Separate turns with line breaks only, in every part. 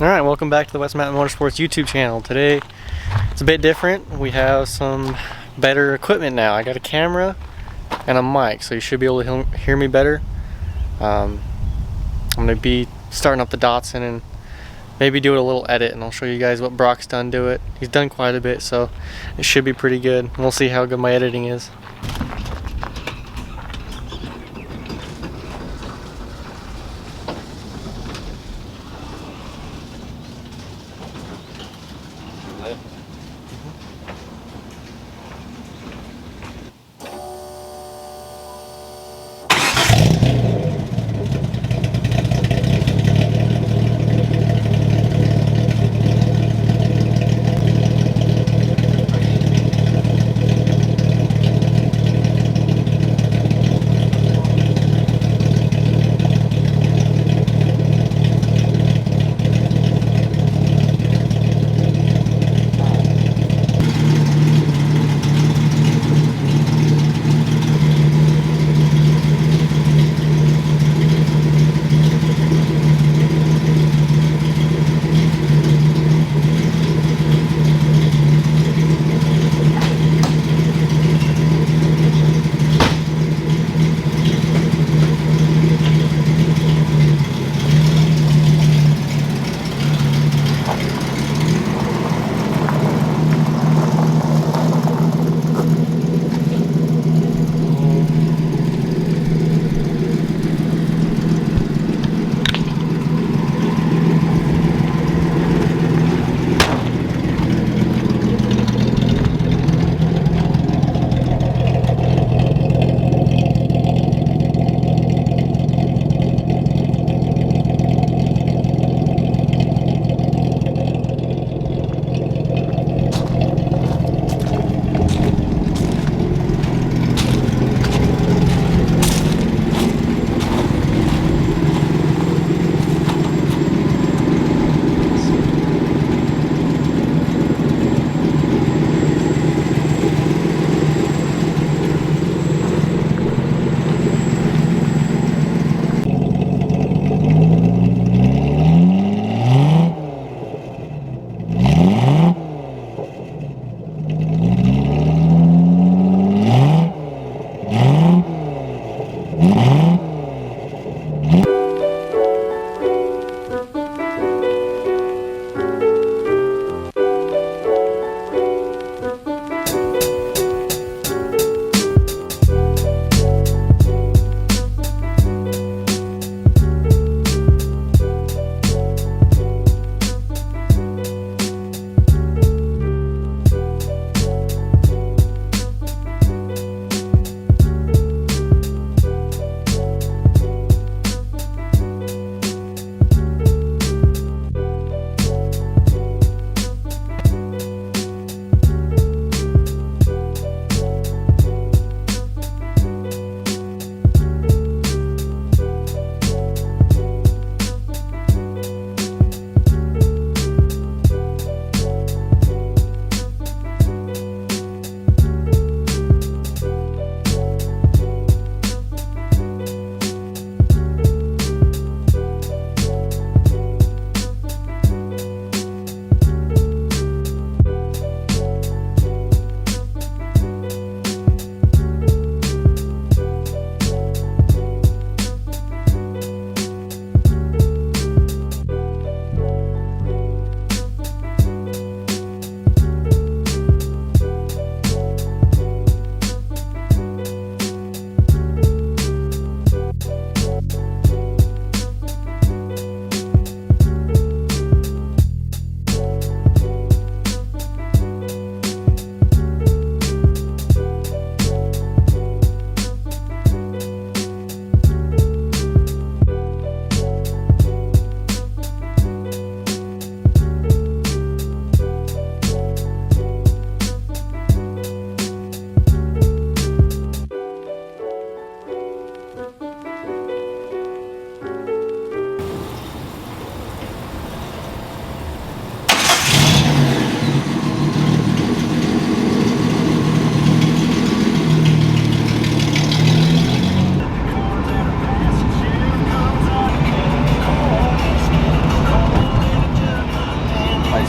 Alright, welcome back to the West Mountain Motorsports YouTube channel. Today it's a bit different. We have some better equipment now. I got a camera and a mic, so you should be able to hear me better. I'm going to be starting up the Datsun and maybe do a little edit, and I'll show you guys what Brock's done to it. He's done quite a bit, so it should be pretty good. We'll see how good my editing is.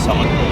someone.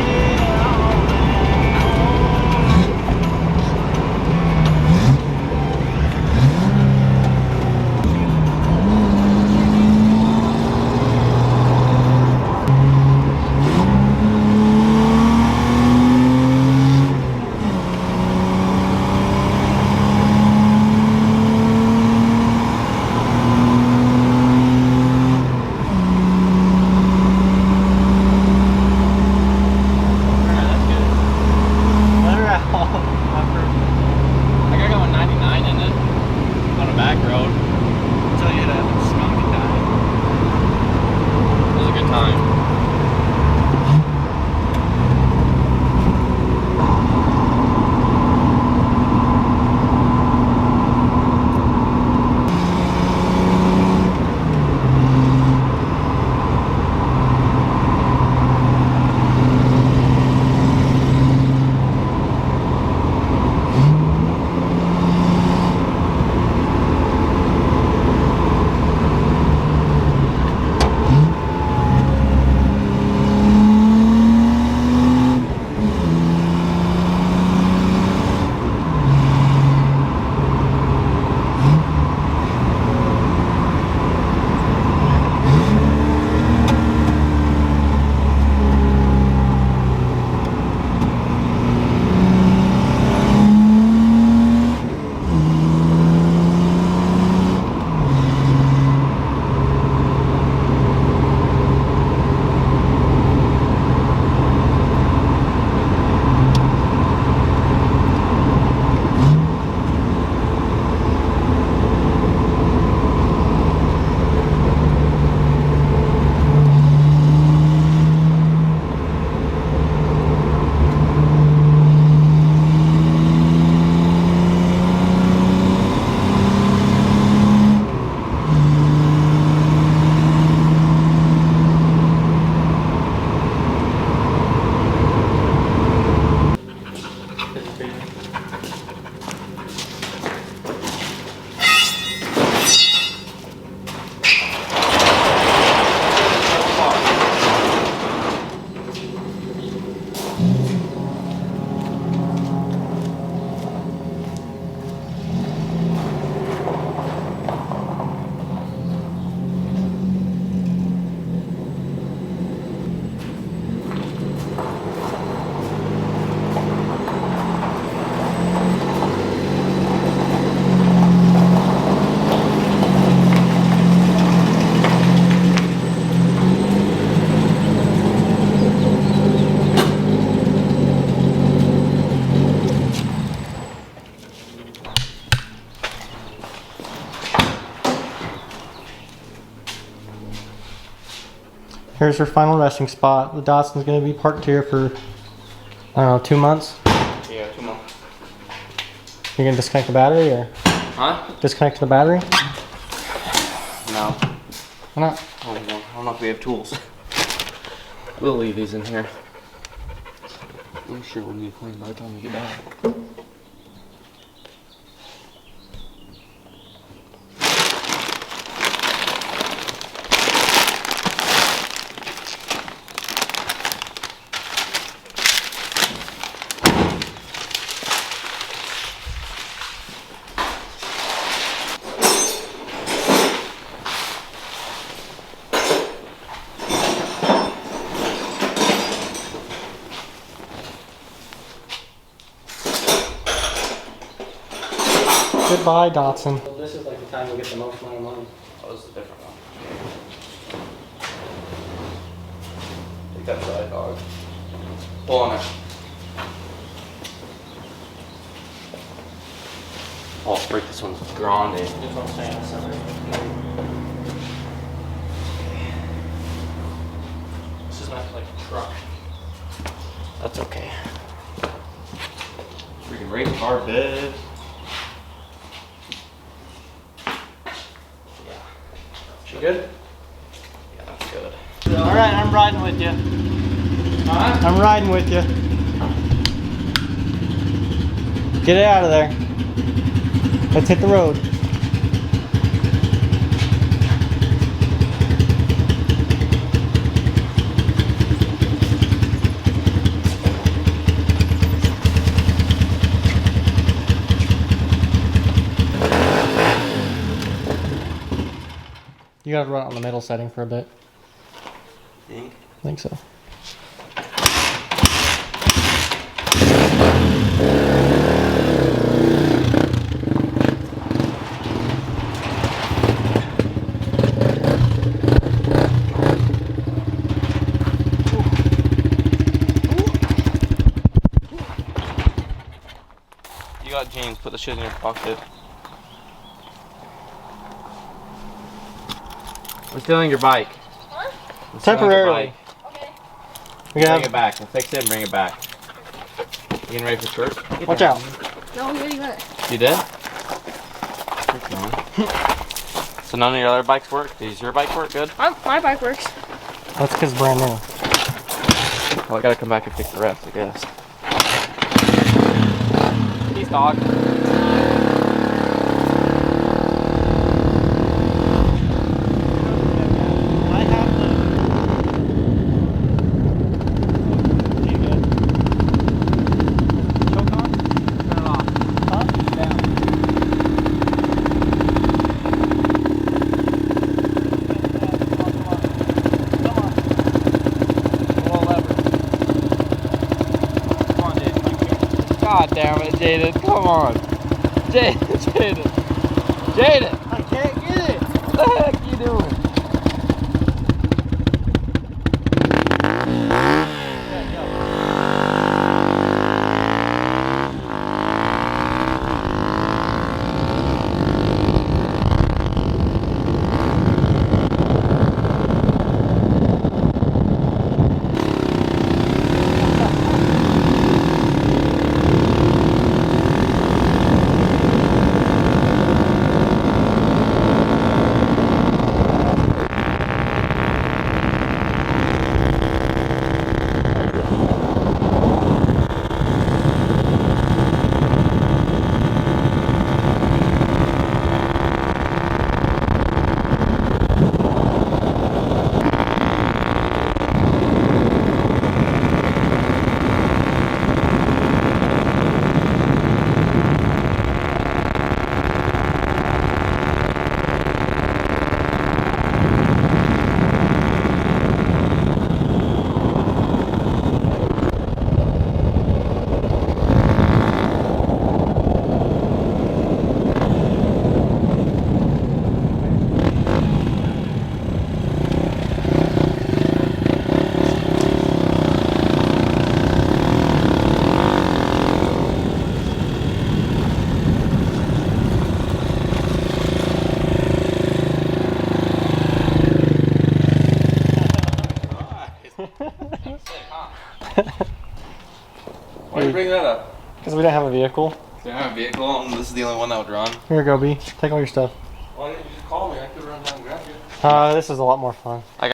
Here's her final resting spot. The Datsun's going to be parked here for, I don't know, 2 months?
Yeah, 2 months.
You're going to disconnect the battery or?
Huh?
Disconnect the battery?
No.
Why not?
I don't know if we have tools. We'll leave these in here. I'm sure we'll need to clean by the time we get back.
Goodbye, Datsun. Well, this is like the time we get the most amount of money.
Oh, this is a different one. Take that side, dog. Pull on it. Oh, break this one's grande.
This one's staying in center. This is not like a truck.
That's okay. Freaking race car bed.
She good?
Yeah, that's good.
Alright, I'm riding with you.
Huh?
I'm riding with you. Get it out of there. Let's hit the road. You gotta run it on the middle setting for a bit.
Think?
I think so.
You got James, put the shit in your pocket. I'm stealing your bike.
Huh?
I'm stealing your
Temporarily.
bike.
Okay.
We
Bring
gotta
it back. We'll fix it and bring it back. You getting ready for church?
watch out.
No, we already got it.
You did? So none of your other bikes work? Does your bike work good?
My bike works.
That's because it's brand new.
Well, I gotta come back and fix the rest, I guess. Peace, dog. God damn it, Jaden, come on. Jaden. Jaden!
I can't get it.
What the heck are you doing? Why do you bring that up?
Because we don't have a vehicle.
Do you have a vehicle and this is the only one that would run?
Here you go, B. Take all your stuff.
Why didn't you just call me? I could run down and grab you.
This is a lot more fun.